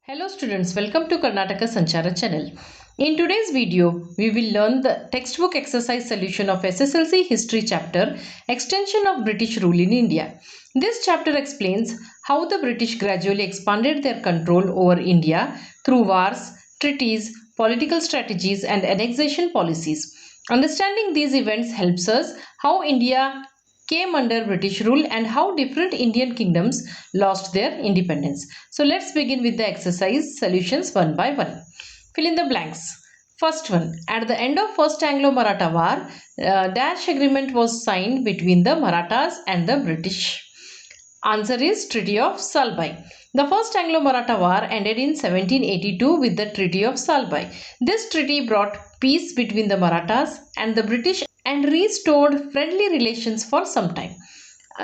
Hello students, welcome to Karnataka Sanchara channel. In today's video, we will learn the textbook exercise solution of SSLC History chapter, Extension of British Rule in India. This chapter explains how the British gradually expanded their control over India through wars, treaties, political strategies and annexation policies. Understanding these events helps us how India came under British rule and how different Indian kingdoms lost their independence. So let's begin with the exercise solutions one by one. Fill in the blanks. First one, at the end of First Anglo-Maratha War, Dash agreement was signed between the Marathas and the British. Answer is Treaty of Salbai. The First Anglo-Maratha War ended in 1782 with the Treaty of Salbai. This treaty brought peace between the Marathas and the British and restored friendly relations for some time.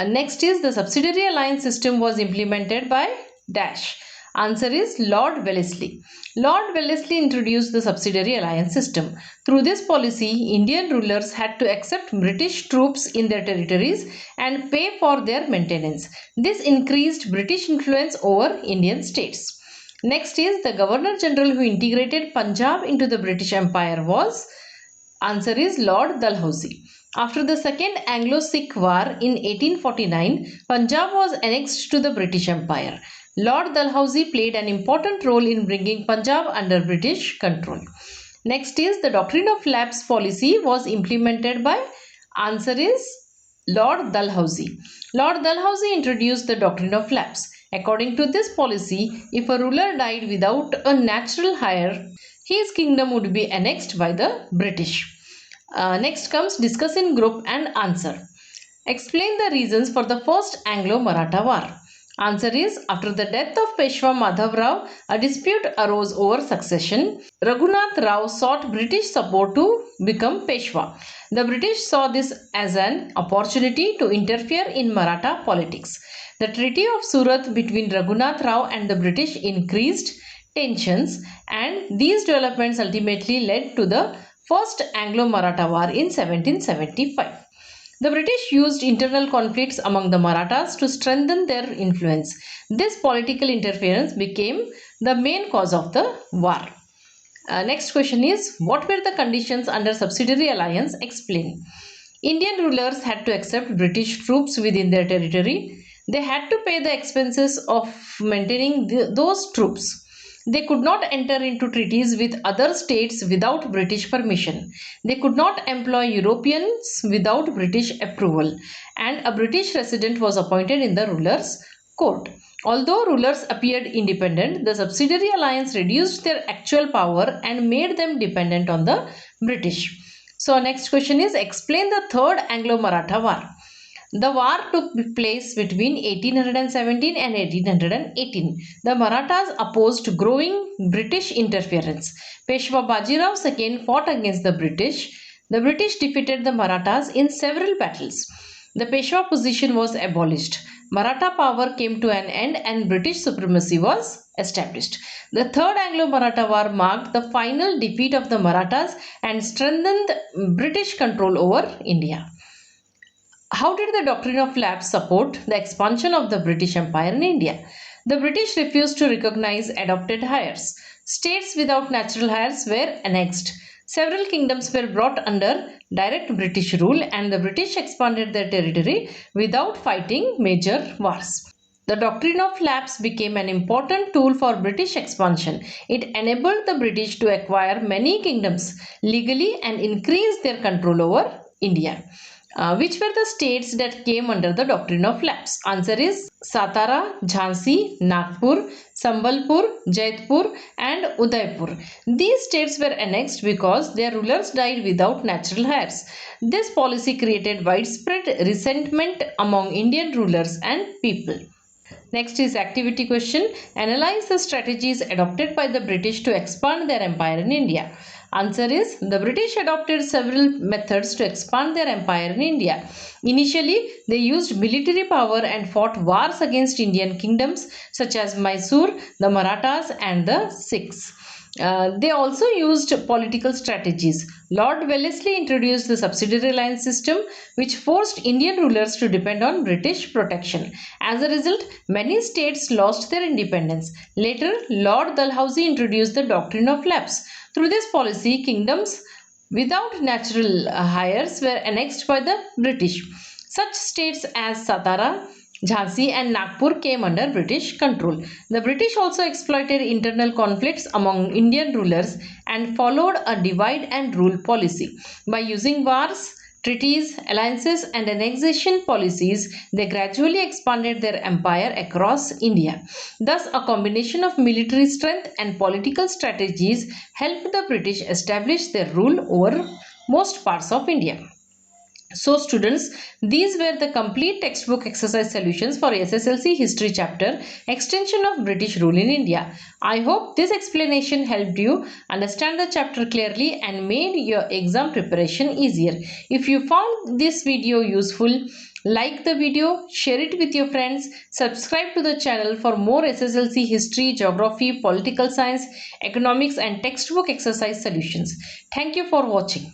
Next is the subsidiary alliance system was implemented by Dash. Answer is Lord Wellesley. Lord Wellesley introduced the subsidiary alliance system. Through this policy, Indian rulers had to accept British troops in their territories and pay for their maintenance. This increased British influence over Indian states. Next is the Governor General who integrated Punjab into the British Empire was. Answer is Lord Dalhousie. After the Second Anglo-Sikh War in 1849, Punjab was annexed to the British Empire. Lord Dalhousie played an important role in bringing Punjab under British control. Next is the Doctrine of Lapse policy was implemented by. Answer is Lord Dalhousie. Lord Dalhousie introduced the Doctrine of Lapse. According to this policy, if a ruler died without a natural heir, his kingdom would be annexed by the British. Next comes discuss in group and answer. Explain the reasons for the First Anglo-Maratha War. Answer is after the death of Peshwa Madhav Rao, a dispute arose over succession. Raghunath Rao sought British support to become Peshwa. The British saw this as an opportunity to interfere in Maratha politics. The Treaty of Surat between Raghunath Rao and the British increased tensions, and these developments ultimately led to the First Anglo-Maratha War in 1775. The British used internal conflicts among the Marathas to strengthen their influence. This political interference became the main cause of the war. Next question is, what were the conditions under subsidiary alliance? Explain. Indian rulers had to accept British troops within their territory. They had to pay the expenses of maintaining those troops. They could not enter into treaties with other states without British permission. They could not employ Europeans without British approval, and a British resident was appointed in the ruler's court. Although rulers appeared independent, the subsidiary alliance reduced their actual power and made them dependent on the British. So next question is, explain the Third Anglo-Maratha War. The war took place between 1817 and 1818. The Marathas opposed growing British interference. Peshwa Bajirao II fought against the British. The British defeated the Marathas in several battles. The Peshwa position was abolished. Maratha power came to an end and British supremacy was established. The Third Anglo-Maratha War marked the final defeat of the Marathas and strengthened British control over India. How did the Doctrine of Lapse support the expansion of the British Empire in India? The British refused to recognize adopted heirs. States without natural heirs were annexed. Several kingdoms were brought under direct British rule, and the British expanded their territory without fighting major wars. The Doctrine of Lapse became an important tool for British expansion. It enabled the British to acquire many kingdoms legally and increase their control over India. Which were the states that came under the Doctrine of Lapse? Answer is Satara, Jhansi, Nagpur, Sambalpur, Jaipur and Udaipur. These states were annexed because their rulers died without natural heirs. This policy created widespread resentment among Indian rulers and people. Next is activity question. Analyze the strategies adopted by the British to expand their empire in India. Answer is the British adopted several methods to expand their empire in India. Initially, they used military power and fought wars against Indian kingdoms such as Mysore, the Marathas and the Sikhs. They also used political strategies. Lord Wellesley introduced the subsidiary alliance system, which forced Indian rulers to depend on British protection. As a result, many states lost their independence. Later, Lord Dalhousie introduced the doctrine of lapse. Through this policy, kingdoms without natural heirs were annexed by the British. Such states as Satara, Jhansi and Nagpur came under British control. The British also exploited internal conflicts among Indian rulers and followed a divide and rule policy. By using wars, treaties, alliances and annexation policies, they gradually expanded their empire across India. Thus, a combination of military strength and political strategies helped the British establish their rule over most parts of India. So students, these were the complete textbook exercise solutions for SSLC history chapter, extension of British rule in India. I hope this explanation helped you understand the chapter clearly and made your exam preparation easier. If you found this video useful, like the video, share it with your friends, subscribe to the channel for more SSLC history, geography, political science, economics and textbook exercise solutions. Thank you for watching.